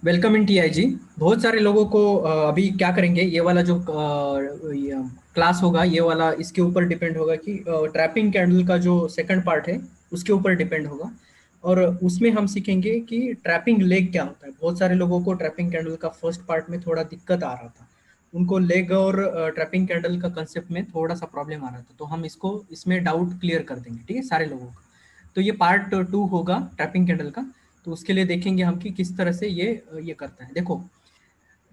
Welcome in TI जी। बहुत सारे लोगों को अभी क्या करेंगे, ये वाला जो क्लास होगा, ये वाला इसके ऊपर डिपेंड होगा कि ट्रैपिंग कैंडल का जो सेकंड पार्ट है उसके ऊपर डिपेंड होगा। और उसमें हम सीखेंगे कि ट्रैपिंग लेग क्या होता है। बहुत सारे लोगों को ट्रैपिंग कैंडल का फर्स्ट पार्ट में थोड़ा दिक्कत आ रहा था, उनको लेग और ट्रैपिंग कैंडल का कंसेप्ट में थोड़ा सा प्रॉब्लम आ रहा था, तो हम इसको इसमें डाउट क्लियर कर देंगे, ठीक है, सारे लोगों का। तो ये पार्ट 2 होगा ट्रैपिंग कैंडल का। तो उसके लिए देखेंगे हम कि किस तरह से ये करता है। देखो,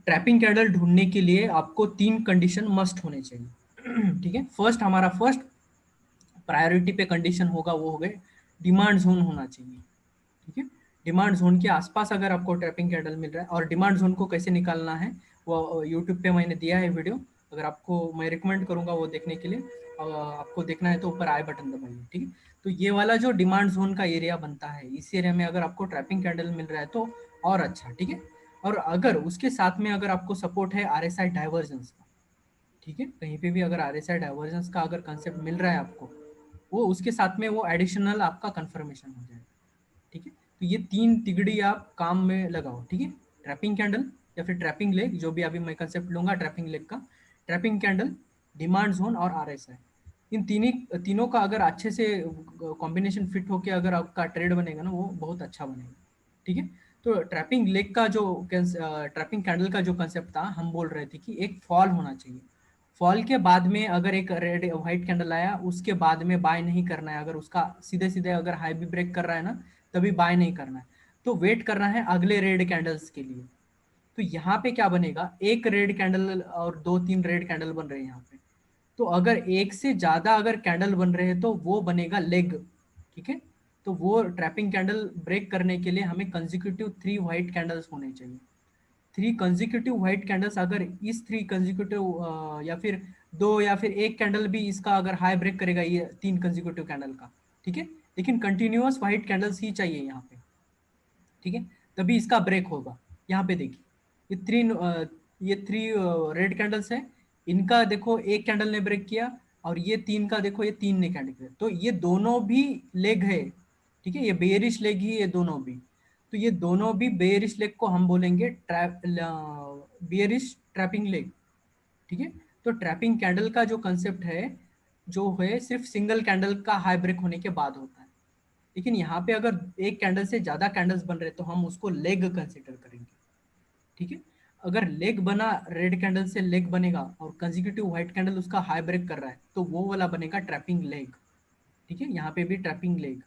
ट्रैपिंग कैंडल ढूंढने के लिए आपको 3 कंडीशन मस्ट होने चाहिए। ठीक है, फर्स्ट, हमारा फर्स्ट प्रायोरिटी पे कंडीशन होगा वो हो गए डिमांड जोन होना चाहिए। ठीक है, डिमांड जोन के आसपास अगर आपको ट्रैपिंग कैंडल मिल रहा है, और डिमांड जोन को कैसे निकालना है वो यूट्यूब पे मैंने दिया है वीडियो। अगर आपको, मैं रिकमेंड करूंगा वो देखने के लिए। आपको देखना है तो ऊपर आई बटन दबाइए, ठीक है। तो ये वाला जो डिमांड जोन का एरिया बनता है, इस एरिया में अगर आपको ट्रैपिंग कैंडल मिल रहा है तो और अच्छा, ठीक है। और अगर उसके साथ में अगर आपको सपोर्ट है आरएसआई डाइवर्जेंस का, ठीक है, कहीं पे भी अगर आरएसआई डाइवर्जेंस का अगर कंसेप्ट मिल रहा है आपको, वो उसके साथ में वो एडिशनल आपका कंफर्मेशन हो जाएगा। ठीक है, तो ये 3 तिगड़ी आप काम में लगाओ, ठीक है। ट्रैपिंग कैंडल या फिर ट्रैपिंग लेग, जो भी अभी मैं कंसेप्ट लूंगा ट्रैपिंग लेग का, ट्रैपिंग कैंडल, डिमांड जोन और आरएसआई। इन तीनों का अगर अच्छे से कॉम्बिनेशन फिट होके अगर आपका ट्रेड बनेगा ना, वो बहुत अच्छा बनेगा, ठीक है। तो ट्रैपिंग लेग का जो ट्रैपिंग कैंडल का जो कंसेप्ट था, हम बोल रहे थे कि एक फॉल होना चाहिए। फॉल के बाद में अगर एक रेड व्हाइट कैंडल आया, उसके बाद में बाय नहीं करना है। अगर उसका सीधे सीधे अगर हाई भी ब्रेक कर रहा है ना, तभी बाय नहीं करना है, तो वेट करना है अगले रेड कैंडल्स के लिए। तो यहाँ पे क्या बनेगा, एक रेड कैंडल और 2-3 रेड कैंडल बन रहे हैं यहाँ पे। तो अगर एक से ज्यादा अगर कैंडल बन रहे हैं तो वो बनेगा लेग, ठीक है। तो वो ट्रैपिंग कैंडल ब्रेक करने के लिए हमें कंजिक्यूटिव 3 व्हाइट कैंडल्स होने चाहिए। 3 कंजिक्यूटिव व्हाइट कैंडल्स, अगर इस 3 कंजिक्यूटिव या फिर 2 या फिर एक कैंडल भी इसका अगर हाई ब्रेक करेगा, ये 3 कंजिक्यूटिव कैंडल का, ठीक है, लेकिन कंटिन्यूअस व्हाइट कैंडल्स ही चाहिए यहाँ पे, ठीक है, तभी इसका ब्रेक होगा। यहाँ पे देखिए, ये थ्री रेड कैंडल्स है, इनका देखो एक कैंडल ने ब्रेक किया, और ये 3 का देखो, ये 3 ने कैंडल किया, तो ये दोनों भी लेग है, ठीक है, ये बेयरिश लेग ही ये दोनों भी। तो ये दोनों भी बेयरिश लेग को हम बोलेंगे बेयरिश ट्रैपिंग लेग, ठीक है। तो ट्रैपिंग कैंडल का जो कंसेप्ट है, जो है सिर्फ सिंगल कैंडल का हाई ब्रेक होने के बाद होता है। लेकिन यहाँ पे अगर एक कैंडल से ज्यादा कैंडल्स बन रहे तो हम उसको लेग कंसिडर करेंगे, ठीक है। अगर लेग बना, रेड कैंडल से लेग बनेगा और कंजिक्यूटिव व्हाइट कैंडल उसका हाई ब्रेक कर रहा है, तो वो वाला बनेगा ट्रैपिंग लेग, ठीक है। यहाँ पे भी ट्रैपिंग लेग,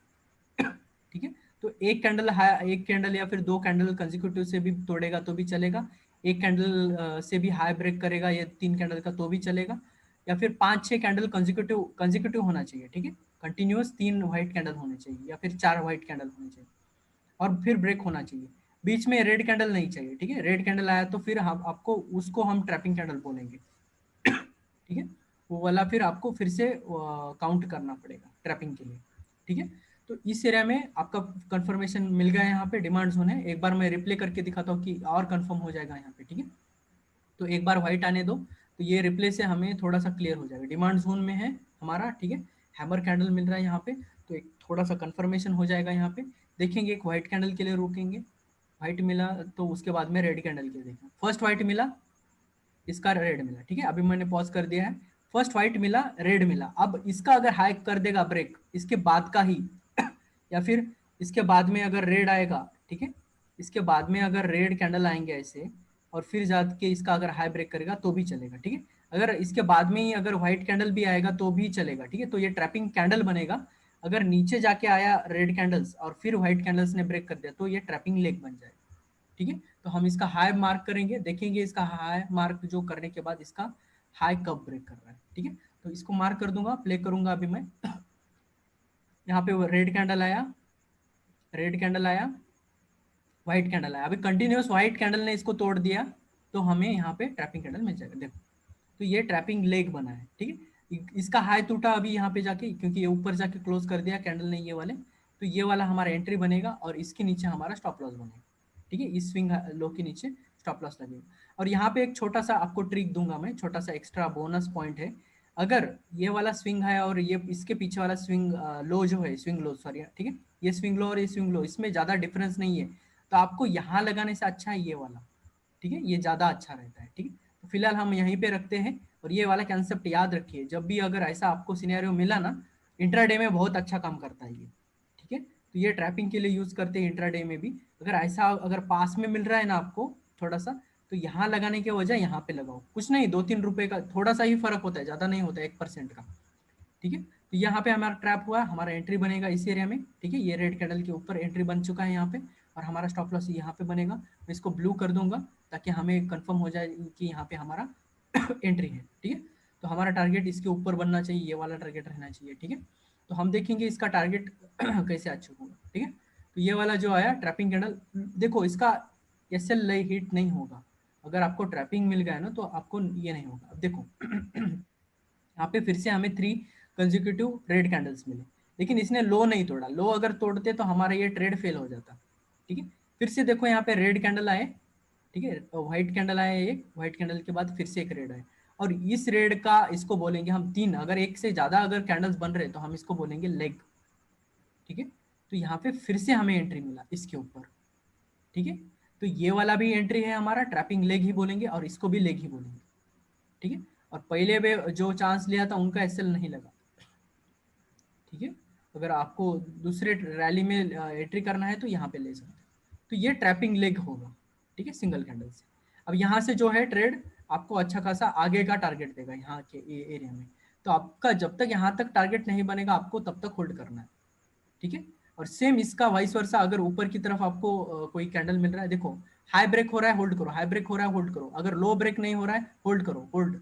ठीक है। तो एक कैंडल या फिर 2 कैंडल कंजिक्यूटिव से भी तोड़ेगा तो भी चलेगा। एक कैंडल से भी हाई ब्रेक करेगा ये 3 कैंडल का, तो भी चलेगा। या फिर 5-6 कैंडल कंजिक्यूटिव कंजिक्यूटिव होना चाहिए, ठीक है, कंटिन्यूअस 3 व्हाइट कैंडल होने चाहिए या फिर 4 व्हाइट कैंडल होने चाहिए, और फिर ब्रेक होना चाहिए। बीच में रेड कैंडल नहीं चाहिए, ठीक है। रेड कैंडल आया तो फिर हम आपको उसको हम ट्रैपिंग कैंडल बोलेंगे, ठीक है। वो वाला फिर आपको फिर से काउंट करना पड़ेगा ट्रैपिंग के लिए, ठीक है। तो इस एरिया में आपका कंफर्मेशन मिल गया है। यहाँ पे डिमांड जोन है, एक बार मैं रिप्ले करके दिखाता हूँ कि और कंफर्म हो जाएगा यहाँ पे, ठीक है। तो एक बार व्हाइट आने दो, तो ये रिप्ले से हमें थोड़ा सा क्लियर हो जाएगा। डिमांड जोन में है हमारा, ठीक है, हैमर कैंडल मिल रहा है यहाँ पे, तो एक थोड़ा सा कंफर्मेशन हो जाएगा यहाँ पे। देखेंगे एक व्हाइट कैंडल के लिए रुकेंगे, व्हाइट मिला तो उसके बाद में रेड कैंडल के लिए देखें। फर्स्ट व्हाइट मिला, इसका रेड मिला, ठीक है, अभी मैंने पॉज कर दिया है। फर्स्ट व्हाइट मिला, रेड मिला, अब इसका अगर हाई कर देगा ब्रेक इसके बाद का ही, या फिर इसके बाद में अगर रेड आएगा, ठीक है, इसके बाद में अगर रेड कैंडल आएंगे ऐसे, और फिर जाके इसका अगर हाई ब्रेक करेगा तो भी चलेगा, ठीक है। अगर इसके बाद में ही अगर व्हाइट कैंडल भी आएगा तो भी चलेगा, ठीक है। तो ये ट्रैपिंग कैंडल बनेगा। अगर नीचे जाके आया रेड कैंडल्स और फिर व्हाइट कैंडल्स ने ब्रेक कर दिया, तो ये ट्रैपिंग लेग बन जाएगा, ठीक है। तो हम इसका हाई मार्क करेंगे, देखेंगे इसका हाई मार्क जो करने के बाद इसका हाई कब ब्रेक कर रहा है, ठीक है। तो इसको मार्क कर दूंगा, प्ले करूंगा अभी मैं। यहाँ पे रेड कैंडल आया, रेड कैंडल आया, व्हाइट कैंडल आया, अभी कंटिन्यूस व्हाइट कैंडल ने इसको तोड़ दिया, तो हमें यहाँ पे ट्रैपिंग कैंडल मिल जाएगा, देखो। तो ये ट्रैपिंग लेग बना है, ठीक है। इसका हाई टूटा अभी यहाँ पे जाके, क्योंकि ये ऊपर जाके क्लोज कर दिया कैंडल ने ये वाले, तो ये वाला हमारा एंट्री बनेगा और इसके नीचे हमारा स्टॉप लॉस बनेगा, ठीक है। इस स्विंग लो के नीचे स्टॉप लॉस लगेगा। और यहाँ पे एक छोटा सा आपको ट्रिक दूंगा मैं, छोटा सा एक्स्ट्रा बोनस पॉइंट है। अगर ये वाला स्विंग है और ये इसके पीछे वाला स्विंग लो जो है, स्विंग लो सॉरी, ठीक है, ये स्विंग लो और ये स्विंग लो, इसमें ज्यादा डिफरेंस नहीं है। तो आपको यहाँ लगाने से अच्छा है ये वाला, ठीक है, ये ज्यादा अच्छा रहता है, ठीक है। तो फिलहाल हम यहीं पे रखते हैं, और ये वाला कंसेप्ट याद रखिए, जब भी अगर ऐसा आपको सिनेरियो मिला ना, इंट्राडे में बहुत अच्छा काम करता है ये, ठीक है। तो ये ट्रैपिंग के लिए यूज करते हैं इंट्राडे में भी। अगर ऐसा अगर पास में मिल रहा है ना आपको थोड़ा सा, तो यहाँ लगाने के वजह यहाँ पे लगाओ, कुछ नहीं, 2-3 रुपए का थोड़ा सा ही फर्क होता है, ज्यादा नहीं होता है, 1% का, ठीक है। तो यहाँ पे हमारा ट्रैप हुआ, हमारा एंट्री बनेगा इस एरिया में, ठीक है, ये रेड कैंडल के ऊपर एंट्री बन चुका है यहाँ पे, और हमारा स्टॉप लॉस यहाँ पे बनेगा। मैं इसको ब्लू कर दूंगा ताकि हमें कंफर्म हो जाए कि यहाँ पे हमारा एंट्री है, ठीक है। तो हमारा टारगेट इसके ऊपर बनना चाहिए, ये वाला टारगेट रहना चाहिए, ठीक है। तो हम देखेंगे इसका टारगेट कैसे अचीव होगा, ठीक है। तो ये वाला जो आया ट्रैपिंग कैंडल, देखो इसका एसएल हिट नहीं होगा, अगर आपको ट्रैपिंग मिल गया ना तो आपको ये नहीं होगा। अब देखो यहाँ पे फिर से हमें 3 कंसेक्यूटिव रेड कैंडल्स मिले, लेकिन इसने लो नहीं तोड़ा, लो अगर तोड़ते तो हमारा ये ट्रेड फेल हो जाता, ठीक है। फिर से देखो यहाँ पे रेड कैंडल आए, ठीक है, व्हाइट कैंडल आया, एक व्हाइट कैंडल के बाद फिर से एक रेड आए, और इस रेड का इसको बोलेंगे हम 3, अगर एक से ज्यादा अगर कैंडल्स बन रहे तो हम इसको बोलेंगे लेग, ठीक है। तो यहाँ पे फिर से हमें एंट्री मिला इसके ऊपर, ठीक है। तो ये वाला भी एंट्री है हमारा, ट्रैपिंग लेग ही बोलेंगे, और इसको भी लेग ही बोलेंगे, ठीक है। और पहले में जो चांस लिया था उनका एसएल नहीं लगा, ठीक है। अगर आपको दूसरे रैली में एंट्री करना है तो यहाँ पे ले सकते हैं। तो ये ट्रैपिंग लेग होगा, ठीक है, सिंगल कैंडल से। अब यहाँ से जो है ट्रेड आपको अच्छा खासा आगे का टारगेट देगा यहाँ के एरिया में, तो आपका जब तक यहाँ तक टारगेट नहीं बनेगा आपको तब तक होल्ड करना है, ठीक है। और सेम इसका वाइस वर्सा, अगर ऊपर की तरफ आपको कोई कैंडल मिल रहा है, देखो हाई ब्रेक हो रहा है होल्ड करो, हाई ब्रेक हो रहा है होल्ड करो, अगर लो ब्रेक नहीं हो रहा है होल्ड करो, होल्ड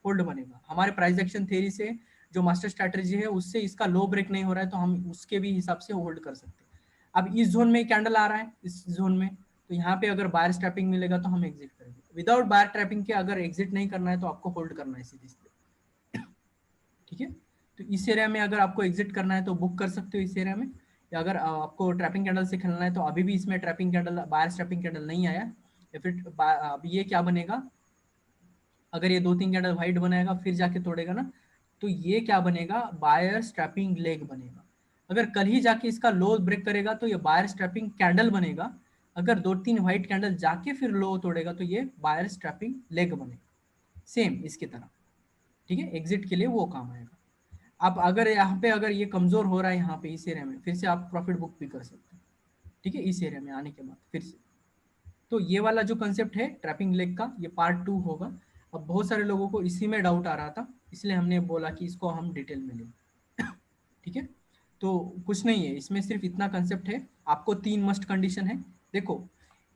होल्ड बनेगा। हमारे प्राइस एक्शन थ्योरी से जो मास्टर स्ट्रैटेजी है उससे इसका लो ब्रेक नहीं हो रहा है तो हम उसके भी हिसाब से होल्ड कर सकते हैं। अब इस जोन में कैंडल आ रहा है, इस जोन में, तो यहाँ पे अगर बायर ट्रैपिंग मिलेगा तो हम एग्जिट करेंगे, विदाउट बायर ट्रैपिंग के अगर एग्जिट नहीं करना है तो आपको होल्ड करना है सीधे सीधे, ठीक है। तो इस एरिया में अगर आपको एग्जिट करना है तो बुक कर सकते हो इस एरिया में, या अगर आपको ट्रैपिंग कैंडल से खेलना है तो अभी भी इसमें trapping candle, buyer trapping candle नहीं आया, या फिर अब ये क्या बनेगा, अगर ये 2-3 कैंडल व्हाइट बनाएगा फिर जाके तोड़ेगा ना, तो ये क्या बनेगा, बायर स्ट्रैपिंग लेग बनेगा। अगर कल ही जाके इसका लो ब्रेक करेगा तो ये बायर स्ट्रैपिंग कैंडल बनेगा, अगर 2-3 व्हाइट कैंडल जाके फिर लो तोड़ेगा तो ये बायर स्ट्रैपिंग लेग बनेगा, सेम इसकी तरह, ठीक है। एग्जिट के लिए वो काम आएगा। आप अगर यहाँ पे अगर ये कमजोर हो रहा है यहाँ पे इस एरिया में, फिर से आप प्रॉफिट बुक भी कर सकते हैं, ठीक है, इस एरिया में आने के बाद फिर से। तो ये वाला जो कंसेप्ट है ट्रैपिंग लेग का, ये पार्ट 2 होगा। अब बहुत सारे लोगों को इसी में डाउट आ रहा था, इसलिए हमने बोला कि इसको हम डिटेल में लें, ठीक है। तो कुछ नहीं है इसमें, सिर्फ इतना कंसेप्ट है, आपको 3 मस्ट कंडीशन है। देखो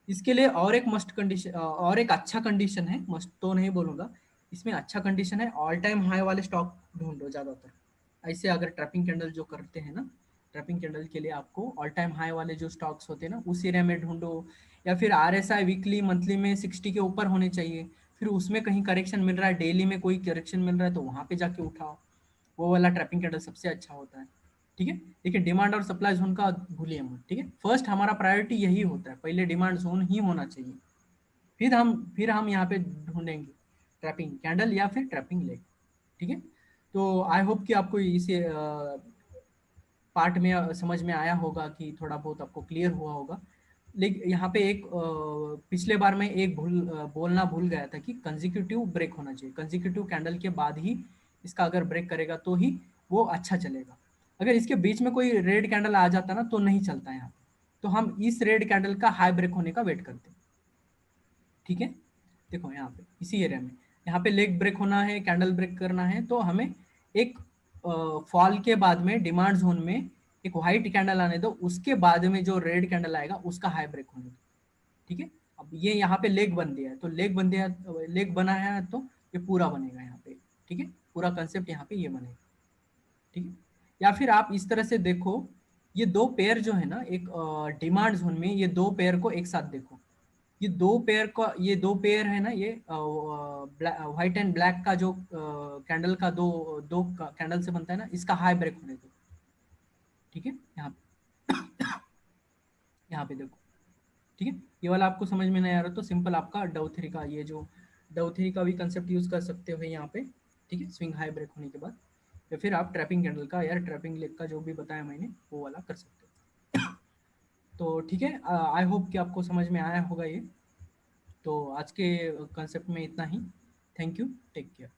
इसके लिए और एक मस्ट कंडीशन, और एक अच्छा कंडीशन है, मस्ट तो नहीं बोलूंगा, इसमें अच्छा कंडीशन है, ऑल टाइम हाई वाले स्टॉक ढूंढो ज्यादातर। ऐसे अगर ट्रैपिंग कैंडल जो करते हैं ना, ट्रैपिंग कैंडल के लिए आपको ऑल टाइम हाई वाले जो स्टॉक्स होते हैं ना उस एरिया में ढूंढो, या फिर आरएसआई वीकली मंथली में 60 के ऊपर होने चाहिए, फिर उसमें कहीं करेक्शन मिल रहा है, डेली में कोई करेक्शन मिल रहा है तो वहां पे जाके उठाओ, वो वाला ट्रैपिंग कैंडल सबसे अच्छा होता है, ठीक है। देखिए डिमांड और सप्लाई जोन का भूलिए मत, ठीक है, फर्स्ट हमारा प्रायोरिटी यही होता है, पहले डिमांड जोन ही होना चाहिए, फिर हम यहाँ पे ढूंढेंगे ट्रैपिंग कैंडल या फिर ट्रैपिंग लेग, ठीक है। तो आई होप कि आपको इसे पार्ट में समझ में आया होगा, कि थोड़ा बहुत आपको क्लियर हुआ होगा। लेकिन यहाँ पे एक पिछले बार में एक बोलना भूल गया था कि कंजिक्यूटिव ब्रेक होना चाहिए, कंजिक्यूटिव कैंडल के बाद ही इसका अगर ब्रेक करेगा तो ही वो अच्छा चलेगा। अगर इसके बीच में कोई रेड कैंडल आ जाता ना तो नहीं चलता यहाँ पे, तो हम इस रेड कैंडल का हाई ब्रेक होने का वेट करते हैं, ठीक है। देखो यहाँ पे इसी एरिया में, यहाँ पे लेग ब्रेक होना है, कैंडल ब्रेक करना है, तो हमें एक फॉल के बाद में डिमांड जोन में एक व्हाइट कैंडल आने दो, उसके बाद में जो रेड कैंडल आएगा उसका हाई ब्रेक होने दो, ठीक है। अब ये यहाँ पे लेग बन दिया है, तो लेग बन दिया, लेग बना है तो ये पूरा बनेगा यहाँ पे, ठीक है, पूरा कंसेप्ट यहाँ पे ये बनेगा, ठीक है। या फिर आप इस तरह से देखो, ये दो पेयर जो है ना, एक डिमांड जोन में ये दो पेयर को एक साथ देखो, ये दो पेयर है ना, ये व्हाइट एंड ब्लैक का जो कैंडल का दो दो कैंडल से बनता है ना, इसका हाई ब्रेक होने दो, ठीक है। यहाँ पे देखो, ठीक है। ये वाला आपको समझ में नहीं आ रहा तो सिंपल आपका डव थ्री का, ये जो डव थ्री का भी कंसेप्ट यूज कर सकते हो यहाँ पे, ठीक है, स्विंग हाई ब्रेक होने के बाद, या फिर आप ट्रैपिंग कैंडल का या ट्रैपिंग लेग का जो भी बताया मैंने वो वाला कर सकते हो। तो ठीक है, आई होप कि आपको समझ में आया होगा ये। तो आज के कंसेप्ट में इतना ही। Thank you, take care.